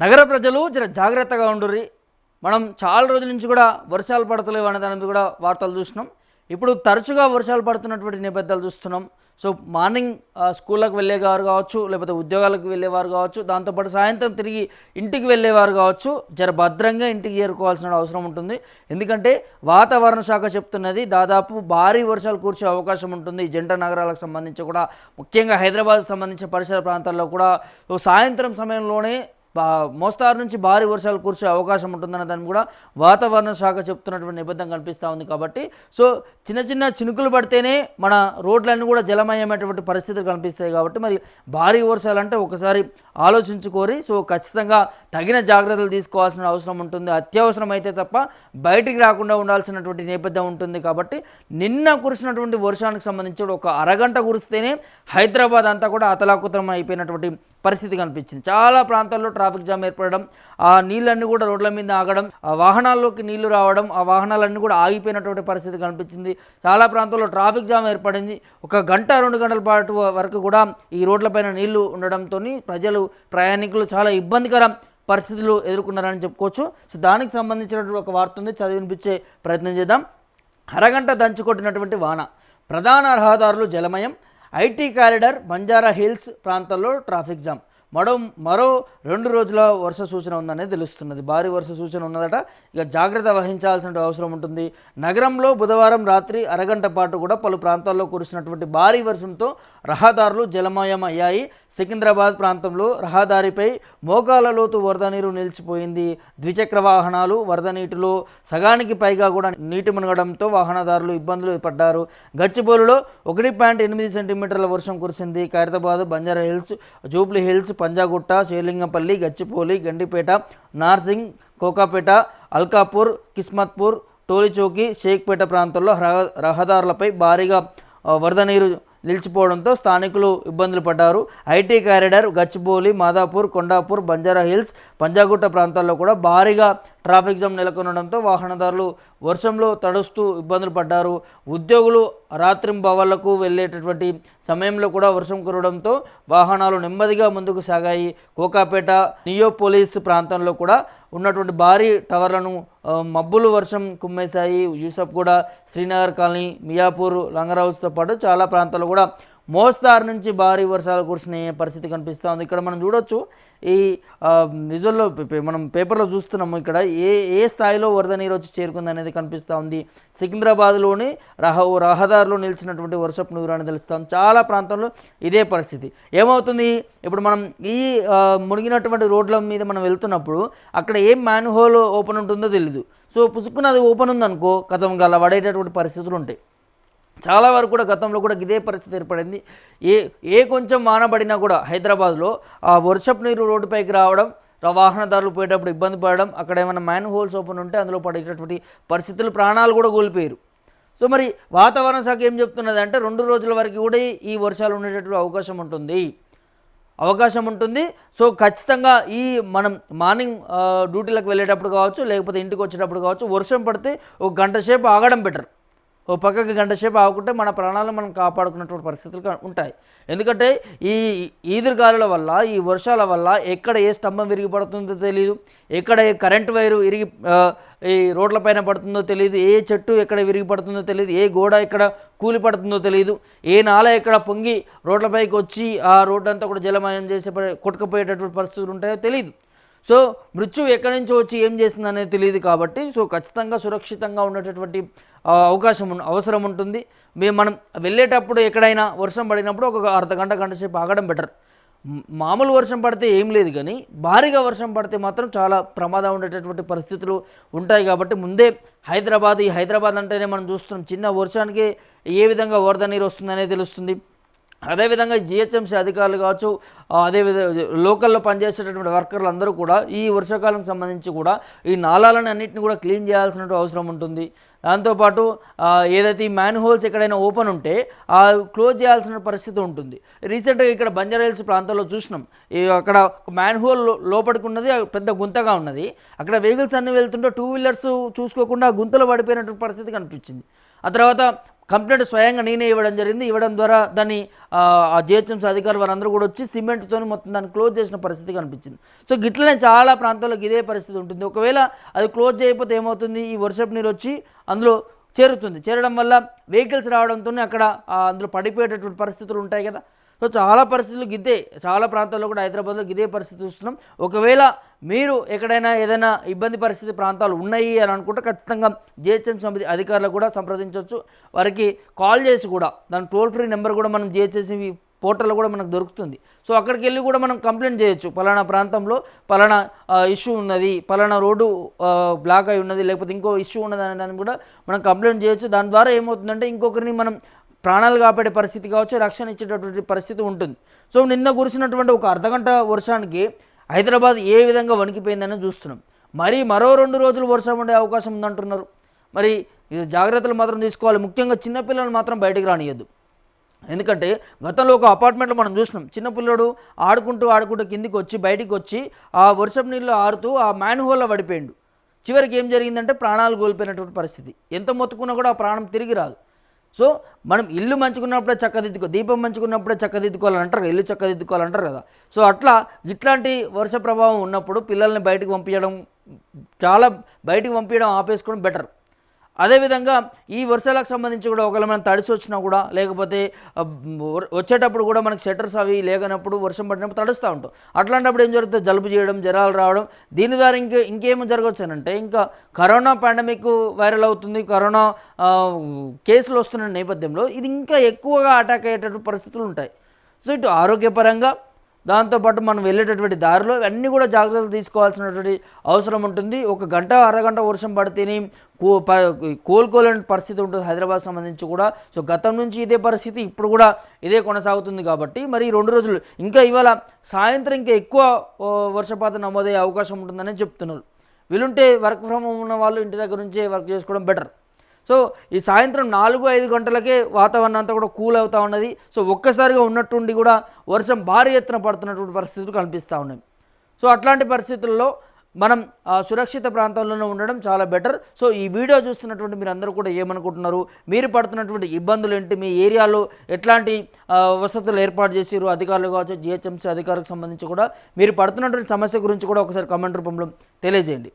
నగర ప్రజలు జర జాగ్రత్తగా ఉండుర్రి. మనం చాలా రోజుల నుంచి కూడా వర్షాలు పడతలేవు అనే దాని మీద కూడా వార్తలు చూస్తున్నాం. ఇప్పుడు తరచుగా వర్షాలు పడుతున్నటువంటి నేపథ్యాలు చూస్తున్నాం. సో మార్నింగ్ స్కూళ్ళకు వెళ్ళేవారు కావచ్చు, లేకపోతే ఉద్యోగాలకు వెళ్ళేవారు కావచ్చు, దాంతోపాటు సాయంత్రం తిరిగి ఇంటికి వెళ్ళేవారు కావచ్చు, జర భద్రంగా ఇంటికి చేరుకోవాల్సిన అవసరం ఉంటుంది. ఎందుకంటే వాతావరణ శాఖ చెప్తున్నది దాదాపు భారీ వర్షాలు కురిసే అవకాశం ఉంటుంది. జంట నగరాలకు సంబంధించి కూడా, ముఖ్యంగా హైదరాబాద్కు సంబంధించిన పరిసర ప్రాంతాల్లో కూడా సాయంత్రం సమయంలోనే మోస్తారు నుంచి భారీ వర్షాలు కురిసే అవకాశం ఉంటుందన్న దాన్ని కూడా వాతావరణ శాఖ చెప్తున్నటువంటి నిబద్ధం కనిపిస్తూ ఉంది. కాబట్టి సో చిన్న చిన్న చినుకులు పడితేనే మన రోడ్లన్నీ కూడా జలమయమైనటువంటి పరిస్థితులు కనిపిస్తాయి. కాబట్టి మరి భారీ వర్షాలు అంటే ఒకసారి ఆలోచించుకోరి. సో ఖచ్చితంగా తగిన జాగ్రత్తలు తీసుకోవాల్సిన అవసరం ఉంటుంది. అత్యవసరం అయితే తప్ప బయటికి రాకుండా ఉండాల్సినటువంటి నేపథ్యం ఉంటుంది. కాబట్టి నిన్న కురిసినటువంటి వర్షానికి సంబంధించి ఒక అరగంట కురిస్తేనే హైదరాబాద్ అంతా కూడా అతలాకుతలం అయిపోయినటువంటి పరిస్థితి కనిపించింది. చాలా ప్రాంతాల్లో ట్రాఫిక్ జామ్ ఏర్పడడం, ఆ నీళ్ళన్నీ కూడా రోడ్ల మీద ఆగడం, ఆ వాహనాల్లోకి నీళ్లు రావడం, ఆ వాహనాలన్నీ కూడా ఆగిపోయినటువంటి పరిస్థితి కనిపించింది. చాలా ప్రాంతాల్లో ట్రాఫిక్ జామ్ ఏర్పడింది. 1 గంట 2 గంటల పాటు వరకు కూడా ఈ రోడ్లపైన నీళ్లు ఉండడంతో ప్రజలు, ప్రయాణికులు చాలా ఇబ్బందికర పరిస్థితులు ఎదుర్కొన్నారని చెప్పుకోవచ్చు. సో దానికి సంబంధించినటువంటి ఒక వార్త ఉంది, చదివినిపించే ప్రయత్నం చేద్దాం. అరగంట దంచుకొట్టినటువంటి వాన, ప్రధాన రహదారులు జలమయం, ఐటీ కారిడార్, బంజారా హిల్స్ ప్రాంతాల్లో ట్రాఫిక్ జామ్. మరో 2 రోజుల వర్ష సూచన ఉందనేది తెలుస్తున్నది. భారీ వర్ష సూచన ఉన్నదట. ఇక జాగ్రత్త వహించాల్సిన అవసరం ఉంటుంది. నగరంలో బుధవారం రాత్రి అరగంట పాటు కూడా పలు ప్రాంతాల్లో కురిసినటువంటి భారీ వర్షంతో రహదారులు జలమయం అయ్యాయి. సికింద్రాబాద్ ప్రాంతంలో రహదారిపై మోకాల లోతు వరద నీరు నిలిచిపోయింది. ద్విచక్ర వాహనాలు వరద నీటిలో సగానికి పైగా కూడా నీటి మునగడంతో వాహనదారులు ఇబ్బందులు పడ్డారు. గచ్చిబౌలిలో 1.8 సెంటీమీటర్ల వర్షం కురిసింది. ఖైరతాబాద్, బంజారా హిల్స్, జూబ్లీ హిల్స్, పంజాగుట్ట, షేర్లింగంపల్లి, గచ్చిబౌలి, గండిపేట, నార్సింగ్, కోకాపేట, అల్కాపూర్, కిస్మత్పూర్, టోలీచౌకి, షేక్పేట ప్రాంతాల్లో రహదారులపై భారీగా వరద నీరు నిలిచిపోవడంతో స్థానికులు ఇబ్బందులు పడ్డారు. ఐటీ కారిడార్, గచ్చిబౌలి, మాదాపూర్, కొండాపూర్, బంజారా హిల్స్, పంజాగుట్ట ప్రాంతాల్లో కూడా భారీగా ట్రాఫిక్ జామ్ నెలకొనడంతో వాహనదారులు వర్షంలో తడుస్తూ ఇబ్బందులు పడ్డారు. ఉద్యోగులు రాత్రింబవళ్లకు వెళ్ళేటటువంటి సమయంలో కూడా వర్షం కురవడంతో వాహనాలు నెమ్మదిగా ముందుకు సాగాయి. కోకాపేట, నియోపోలిస్ ప్రాంతంలో కూడా ఉన్నటువంటి భారీ టవర్లను మబ్బులు వర్షం కుమ్మేశాయి. యూసఫ్గూడ, శ్రీనగర్ కాలనీ, మియాపూర్, లంగరౌస్తో పాటు చాలా ప్రాంతాల్లో కూడా మోస్తారు నుంచి భారీ వర్షాలు కురిసిన పరిస్థితి కనిపిస్తుంది. ఇక్కడ మనం చూడొచ్చు, ఈ నిజంలో మనం పేపర్లో చూస్తున్నాము, ఇక్కడ ఏ స్థాయిలో వరద నీరు వచ్చి చేరుకుంది అనేది కనిపిస్తూ ఉంది. సికింద్రాబాద్లోని రహదారిలో నిలిచినటువంటి వర్షపు నీరు అని తెలుస్తుంది. చాలా ప్రాంతాల్లో ఇదే పరిస్థితి. ఏమవుతుంది, ఇప్పుడు మనం ఈ మునిగినటువంటి రోడ్ల మీద మనం వెళ్తున్నప్పుడు అక్కడ ఏం మ్యాన్హోల్ ఓపెన్ ఉంటుందో తెలీదు. సో పుసుక్కున్నది ఓపెన్ ఉందనుకో, కథం గల పడేటటువంటి పరిస్థితులు ఉంటాయి. చాలా వరకు కూడా గతంలో కూడా ఇదే పరిస్థితి ఏర్పడింది. ఏ కొంచెం వాన పడినా కూడా హైదరాబాద్లో ఆ వర్షపు నీరు రోడ్డుపైకి రావడం, వాహనదారులు పోయేటప్పుడు ఇబ్బంది పడడం, అక్కడ ఏమైనా మ్యాన్ హోల్స్ ఓపెన్ ఉంటే అందులో పడేటటువంటి పరిస్థితులు, ప్రాణాలు కూడా కోల్పోయారు. సో మరి వాతావరణ శాఖ ఏం చెప్తున్నది అంటే 2 రోజుల వరకు కూడా ఈ వర్షాలు ఉండేటటువంటి అవకాశం ఉంటుంది. సో ఖచ్చితంగా ఈ మనం మార్నింగ్ డ్యూటీలకు వెళ్ళేటప్పుడు కావచ్చు, లేకపోతే ఇంటికి వచ్చేటప్పుడు కావచ్చు, వర్షం పడితే 1 గంట సేపు ఆగడం బెటర్. ఓ పక్కకి గంట సేపు ఆగుకుంటే మన ప్రాణాలను మనం కాపాడుకున్నటువంటి పరిస్థితులు ఉంటాయి. ఎందుకంటే ఈ ఈదురుగాలుల వల్ల, ఈ వర్షాల వల్ల ఎక్కడ ఏ స్తంభం విరిగి పడుతుందో తెలియదు, ఎక్కడ ఏ కరెంట్ వైరు ఈ రోడ్లపైన పడుతుందో తెలియదు, ఏ చెట్టు ఎక్కడ విరిగి పడుతుందో తెలియదు, ఏ గోడ ఎక్కడ కూలి పడుతుందో తెలియదు, ఏ నాల ఎక్కడ పొంగి రోడ్లపైకి వచ్చి ఆ రోడ్డు అంతా కూడా జలమయం చేసే కొట్టుకుపోయేటటువంటి పరిస్థితులు ఉంటాయో తెలియదు. సో మృత్యువు ఎక్కడి నుంచో వచ్చి ఏం చేస్తుంది అనేది తెలియదు. కాబట్టి సో ఖచ్చితంగా సురక్షితంగా ఉండేటటువంటి అవసరం ఉంటుంది. మనం వెళ్ళేటప్పుడు ఎక్కడైనా వర్షం పడినప్పుడు ఒక అర్ధ గంట సేపు ఆగడం బెటర్. మామూలు వర్షం పడితే ఏం లేదు, కానీ భారీగా వర్షం పడితే మాత్రం చాలా ప్రమాదం ఉండేటటువంటి పరిస్థితులు ఉంటాయి. కాబట్టి ముందే ఈ హైదరాబాద్ అంటేనే మనం చూస్తున్నాం, చిన్న వర్షానికి ఏ విధంగా వరద నీరు వస్తుందనేది తెలుస్తుంది. అదేవిధంగా జిహెచ్ఎంసీ అధికారులు కావచ్చు, అదేవిధంగా లోకల్లో పనిచేసేటటువంటి వర్కర్లు అందరూ కూడా ఈ వర్షాకాలం సంబంధించి కూడా ఈ నాలాలను అన్నింటినీ కూడా క్లీన్ చేయాల్సిన అవసరం ఉంటుంది. దాంతోపాటు ఏదైతే ఈ మ్యాన్ హోల్స్ ఎక్కడైనా ఓపెన్ ఉంటే క్లోజ్ చేయాల్సిన పరిస్థితి ఉంటుంది. రీసెంట్గా ఇక్కడ బంజారా హిల్స్ ప్రాంతాల్లో చూసినాం, అక్కడ మ్యాన్ హోల్ లోపలికి ఉన్నది, పెద్ద గుంతగా ఉన్నది. అక్కడ వెహికల్స్ అన్నీ వెళ్తుంటే 2 వీలర్స్ చూసుకోకుండా గుంతలో పడిపోయినటువంటి పరిస్థితి కనిపించింది. ఆ తర్వాత కంప్లైంట్ స్వయంగా నేనే ఇవ్వడం జరిగింది. ఇవ్వడం ద్వారా దాన్ని ఆ జిహెచ్ఎంసీ అధికారులు వారందరూ కూడా వచ్చి సిమెంట్తో మొత్తం దాన్ని క్లోజ్ చేసిన పరిస్థితి కనిపించింది. సో గిట్లనే చాలా ప్రాంతాల్లో ఇదే పరిస్థితి ఉంటుంది. ఒకవేళ అది క్లోజ్ చేయకపోతే ఏమవుతుంది, ఈ వర్షపు నీరు వచ్చి అందులో చేరుతుంది. చేరడం వల్ల వెహికల్స్ రావడంతో అక్కడ అందులో పడిపోయేటటువంటి పరిస్థితులు ఉంటాయి కదా. సో చాలా పరిస్థితులు గిద్దే, చాలా ప్రాంతాల్లో కూడా హైదరాబాద్లో గిదే పరిస్థితి చూస్తున్నాం. ఒకవేళ మీరు ఎక్కడైనా ఏదైనా ఇబ్బంది పరిస్థితి ప్రాంతాలు ఉన్నాయి అని అనుకుంటే ఖచ్చితంగా జిహెచ్ఎంసీ సమితి అధికారులకు కూడా సంప్రదించవచ్చు. వారికి కాల్ చేసి కూడా దాని టోల్ ఫ్రీ నెంబర్ కూడా మనం జిహెచ్ఎంసీ పోర్టల్లో కూడా మనకు దొరుకుతుంది. సో అక్కడికి వెళ్ళి కూడా మనం కంప్లైంట్ చేయొచ్చు, పలానా ప్రాంతంలో పలానా ఇష్యూ ఉన్నది, పలానా రోడ్డు బ్లాక్ అయి ఉన్నది, లేకపోతే ఇంకో ఇష్యూ ఉన్నది అనే దాన్ని కూడా మనం కంప్లైంట్ చేయొచ్చు. దాని ద్వారా ఏమవుతుందంటే ఇంకొకరిని మనం ప్రాణాలు కాపాడే పరిస్థితి కావచ్చు, రక్షణ ఇచ్చేటటువంటి పరిస్థితి ఉంటుంది. సో నిన్న కురిసినటువంటి ఒక అర్ధగంట వర్షానికి హైదరాబాద్ ఏ విధంగా వణికిపోయిందని చూస్తున్నాం. మరి మరో 2 రోజులు వర్షం ఉండే అవకాశం ఉందంటున్నారు. మరి ఇది జాగ్రత్తలు మాత్రం తీసుకోవాలి. ముఖ్యంగా చిన్నపిల్లలు మాత్రం బయటికి రానియద్దు. ఎందుకంటే గతంలో ఒక అపార్ట్మెంట్లో మనం చూసినాం, చిన్నపిల్లడు ఆడుకుంటూ కిందికి వచ్చి బయటికి వచ్చి ఆ వర్షపు నీళ్ళు ఆడుతూ ఆ మ్యాన్ హోల్లో పడిపోయిండు. చివరికి ఏం జరిగిందంటే ప్రాణాలు కోల్పోయినటువంటి పరిస్థితి. ఎంత మొత్తుకున్నా కూడా ఆ ప్రాణం తిరిగి రాదు. సో మనం ఇల్లు మంచుకున్నప్పుడే దీపం మంచుకున్నప్పుడే చక్కదిద్దుకోవాలని అంటారు, ఇల్లు చక్కదిద్దుకోవాలంటారు కదా. సో అట్లా ఇట్లాంటి వర్ష ప్రభావం ఉన్నప్పుడు పిల్లల్ని బయటకు పంపించడం ఆపేసుకోవడం బెటర్. అదేవిధంగా ఈ వర్షాలకు సంబంధించి కూడా ఒకవేళ మనం తడిసి వచ్చినా కూడా, లేకపోతే వచ్చేటప్పుడు కూడా మనకి షట్టర్స్ అవి లేనప్పుడు వర్షం పడినప్పుడు తడుస్తూ ఉంటాం. అట్లాంటప్పుడు ఏం జరుగుతుంది, జలుబు చేయడం, జ్వరాలు రావడం. దీని ద్వారా ఇంకేమో జరగవచ్చు అంటే ఇంకా కరోనా పాండమిక్ వైరల్ అవుతుంది. కరోనా కేసులు వస్తున్న నేపథ్యంలో ఇది ఇంకా ఎక్కువగా అటాక్ అయ్యేటటువంటి పరిస్థితులు ఉంటాయి. సో ఇటు ఆరోగ్యపరంగా, దాంతోపాటు మనం వెళ్ళేటటువంటి దారిలో అన్నీ కూడా జాగ్రత్తలు తీసుకోవాల్సినటువంటి అవసరం ఉంటుంది. ఒక గంట అరగంట వర్షం పడితేనే కోలుకోలేని పరిస్థితి ఉంటుంది హైదరాబాద్ సంబంధించి కూడా. సో గతం నుంచి ఇదే పరిస్థితి, ఇప్పుడు కూడా ఇదే కొనసాగుతుంది. కాబట్టి మరి 2 రోజులు ఇంకా ఇవాళ సాయంత్రం ఇంకా ఎక్కువ వర్షపాతం నమోదయ్యే అవకాశం ఉంటుందని చెప్తున్నారు. వీలుంటే వర్క్ ఫ్రమ్ హోమ్ ఉన్న వాళ్ళు ఇంటి దగ్గర నుంచే వర్క్ చేసుకోవడం బెటర్. సో ఈ సాయంత్రం 4-5 గంటలకే వాతావరణం అంతా కూడా కూల్ అవుతూ ఉన్నది. సో ఒక్కసారిగా ఉన్నట్టుండి కూడా వర్షం భారీ ఎత్తున పడుతున్నటువంటి పరిస్థితులు కనిపిస్తూ ఉన్నాయి. సో అట్లాంటి పరిస్థితుల్లో మనం సురక్షిత ప్రాంతంలోనే ఉండడం చాలా బెటర్. సో ఈ వీడియో చూస్తున్నటువంటి మీరు అందరూ కూడా ఏమనుకుంటున్నారు, మీరు పడుతున్నటువంటి ఇబ్బందులు ఏంటి, మీ ఏరియాలో ఎట్లాంటి వసతులు ఏర్పాటు చేసారు అధికారులు కావచ్చు, జిహెచ్ఎంసీ అధికారులకు సంబంధించి కూడా మీరు పడుతున్నటువంటి సమస్య గురించి కూడా ఒకసారి కామెంట్ రూపంలో తెలియజేయండి.